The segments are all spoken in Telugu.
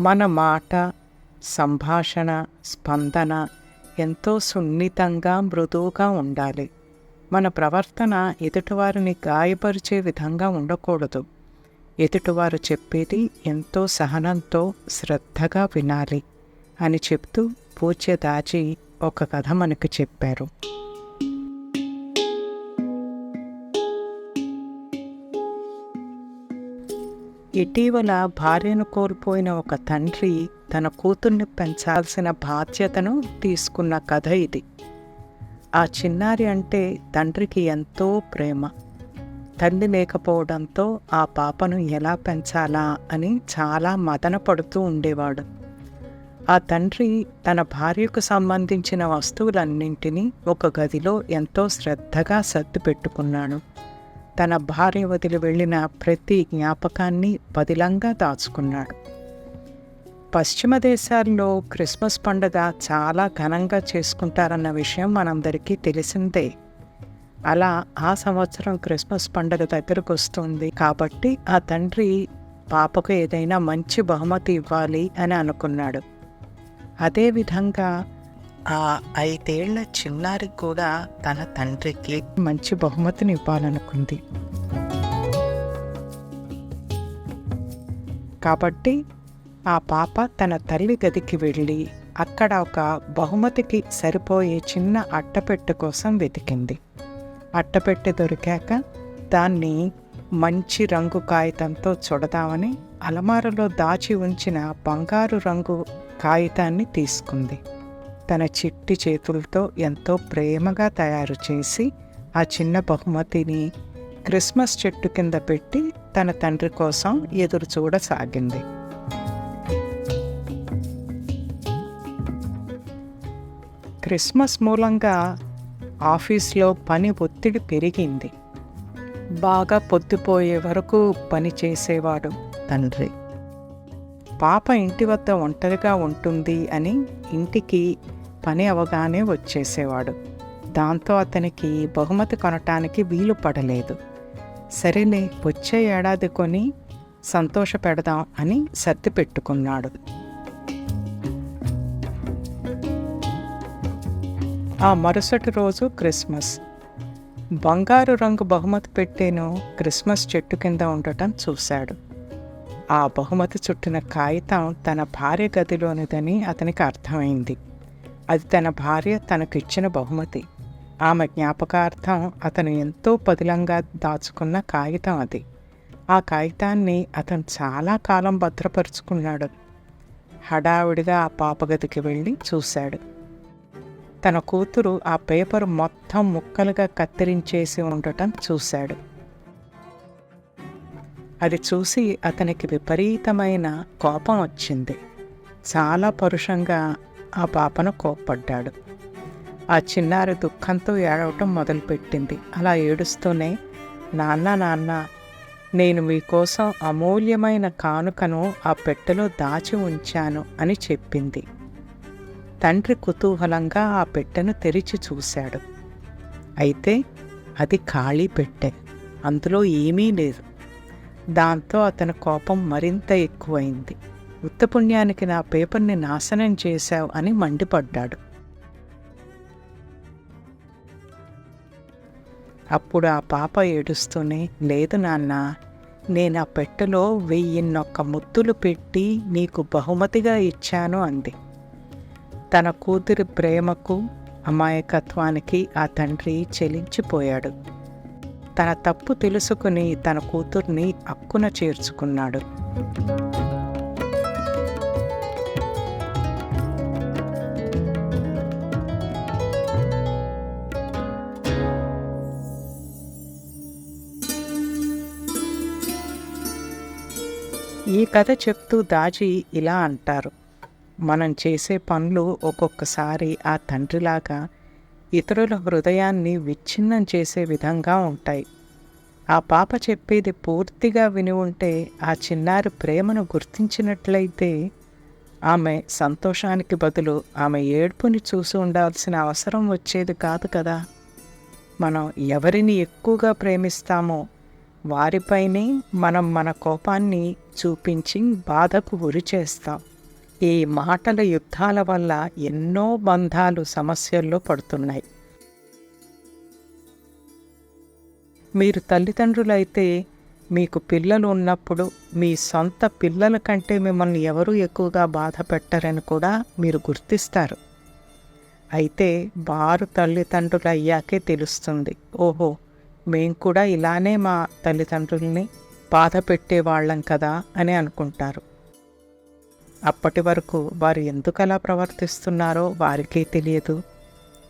మన మాట, సంభాషణ, స్పందన ఎంతో సున్నితంగా, మృదువుగా ఉండాలి. మన ప్రవర్తన ఎదుటివారిని గాయపరిచే విధంగా ఉండకూడదు. ఎదుటివారు చెప్పేది ఎంతో సహనంతో, శ్రద్ధగా వినాలి అని చెప్తూ పూజ్య దాజీ ఒక కథ మనకు చెప్పారు. ఇటీవల భార్యను కోల్పోయిన ఒక తండ్రి తన కూతుర్ని పెంచాల్సిన బాధ్యతను తీసుకున్న కథ ఇది. ఆ చిన్నారి అంటే తండ్రికి ఎంతో ప్రేమ. తల్లి లేకపోవడంతో ఆ పాపను ఎలా పెంచాలా అని చాలా మదన పడుతూ ఉండేవాడు. ఆ తండ్రి తన భార్యకు సంబంధించిన వస్తువులన్నింటినీ ఒక గదిలో ఎంతో శ్రద్ధగా సర్ది పెట్టుకున్నాడు. తన భార్య వదిలి వెళ్ళిన ప్రతి జ్ఞాపకాన్ని పదిలంగా దాచుకున్నాడు. పశ్చిమ దేశాల్లో క్రిస్మస్ పండుగ చాలా ఘనంగా చేసుకుంటారన్న విషయం మనందరికీ తెలిసిందే. అలా ఆ సంవత్సరం క్రిస్మస్ పండుగ దగ్గరకు వస్తుంది కాబట్టి ఆ తండ్రి పాపకు ఏదైనా మంచి బహుమతి ఇవ్వాలి అని అనుకున్నాడు. అదేవిధంగా ఆ 5 ఏళ్ల చిన్నారి కూడా తన తండ్రికి మంచి బహుమతిని ఇవ్వాలనుకుంది. కాబట్టి ఆ పాప తన తల్లి గదికి వెళ్ళి అక్కడ ఒక బహుమతికి సరిపోయే చిన్న అట్టపెట్టె కోసం వెతికింది. అట్టపెట్టె దొరికాక దాన్ని మంచి రంగు కాగితంతో చుడదామని అలమారలో దాచి ఉంచిన బంగారు రంగు కాగితాన్ని తీసుకుంది. తన చిట్టి చేతులతో ఎంతో ప్రేమగా తయారు చేసి ఆ చిన్న బహుమతిని క్రిస్మస్ చెట్టు కింద పెట్టి తన తండ్రి కోసం ఎదురు చూడసాగింది. క్రిస్మస్ మూలంగా ఆఫీస్లో పని ఒత్తిడి పెరిగింది. బాగా పొద్దుపోయే వరకు పని చేసేవాడు తండ్రి. పాప ఇంటి వద్ద ఒంటరిగా ఉంటుంది అని ఇంటికి పని అవగానే వచ్చేసేవాడు. దాంతో అతనికి బహుమతి కొనటానికి వీలు పడలేదు. సరేలే, వచ్చే ఏడాది కొని సంతోషపెడదాం అని సర్ది పెట్టుకున్నాడు. ఆ మరుసటి రోజు క్రిస్మస్. బంగారు రంగు బహుమతి పెట్టెను క్రిస్మస్ చెట్టు కింద ఉండటం చూశాడు. ఆ బహుమతి చుట్టిన కాగితం తన భార్య గదిలోనిదని అతనికి అర్థమైంది. అది తన భార్య తనకిచ్చిన బహుమతి. ఆమె జ్ఞాపకార్థం అతను ఎంతో పదిలంగా దాచుకున్న కాగితం అది. ఆ కాగితాన్ని అతను చాలా కాలం భద్రపరుచుకున్నాడు. హడావిడిగా ఆ పాప గదికి వెళ్ళి చూశాడు. తన కూతురు ఆ పేపర్ మొత్తం ముక్కలుగా కత్తిరించేసి ఉండటం చూశాడు. అది చూసి అతనికి విపరీతమైన కోపం వచ్చింది. చాలా పరుషంగా ఆ పాపను కోప్పడ్డాడు. ఆ చిన్నారి దుఃఖంతో ఏడవటం మొదలుపెట్టింది. అలా ఏడుస్తూనే, నాన్న, నేను మీకోసం అమూల్యమైన కానుకను ఆ పెట్టెలో దాచి ఉంచాను అని చెప్పింది. తండ్రి కుతూహలంగా ఆ పెట్టెను తెరిచి చూశాడు. అయితే అది ఖాళీ పెట్టె, అందులో ఏమీ లేదు. దాంతో అతని కోపం మరింత ఎక్కువైంది. ఉత్తపుణ్యానికి నా పేపర్ని నాశనం చేశావు అని మండిపడ్డాడు. అప్పుడు ఆ పాప ఏడుస్తూనే, లేదు నాన్న, నేను ఆ పెట్టెలో 1001 ముద్దులు పెట్టి నీకు బహుమతిగా ఇచ్చాను అంది. తన కూతురి ప్రేమకు, అమాయకత్వానికి ఆ తండ్రి చెలించిపోయాడు. తన తప్పు తెలుసుకుని తన కూతుర్ని అక్కున చేర్చుకున్నాడు. ఈ కథ చెప్తూ దాజీ ఇలా అంటారు: మనం చేసే పనులు ఒక్కొక్కసారి ఆ తండ్రిలాగా ఇతరుల హృదయాన్ని విచ్ఛిన్నం చేసే విధంగా ఉంటాయి. ఆ పాప చెప్పేది పూర్తిగా విని ఉంటే, ఆ చిన్నారి ప్రేమను గుర్తించినట్లయితే ఆమె సంతోషానికి బదులు ఆమె ఏడ్పుని చూసి ఉండాల్సిన అవసరం వచ్చేది కాదు కదా. మనం ఎవరిని ఎక్కువగా ప్రేమిస్తామో వారిపైనే మనం మన కోపాన్ని చూపించి బాధకు గురి చేస్తాం. ఈ మాటల యుద్ధాల వల్ల ఎన్నో బంధాలు సమస్యల్లో పడుతున్నాయి. మీరు తల్లిదండ్రులైతే మీకు పిల్లలు ఉన్నప్పుడు మీ సొంత పిల్లల కంటే మిమ్మల్ని ఎవరూ ఎక్కువగా బాధ పెట్టరని కూడా మీరు గుర్తిస్తారు. అయితే వారు తల్లిదండ్రులు అయ్యాకే తెలుస్తుంది, ఓహో మేము కూడా ఇలానే మా తల్లిదండ్రుల్ని బాధ పెట్టేవాళ్ళం కదా అని అనుకుంటారు. అప్పటి వరకు వారు ఎందుకు అలా ప్రవర్తిస్తున్నారో వారికే తెలియదు.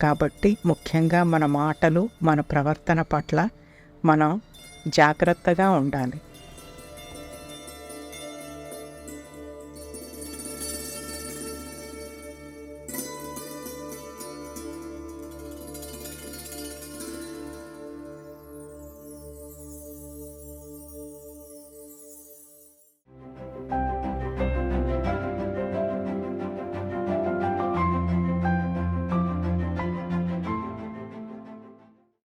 కాబట్టి ముఖ్యంగా మన మాటలు, మన ప్రవర్తన పట్ల మనం జాగ్రత్తగా ఉండాలి.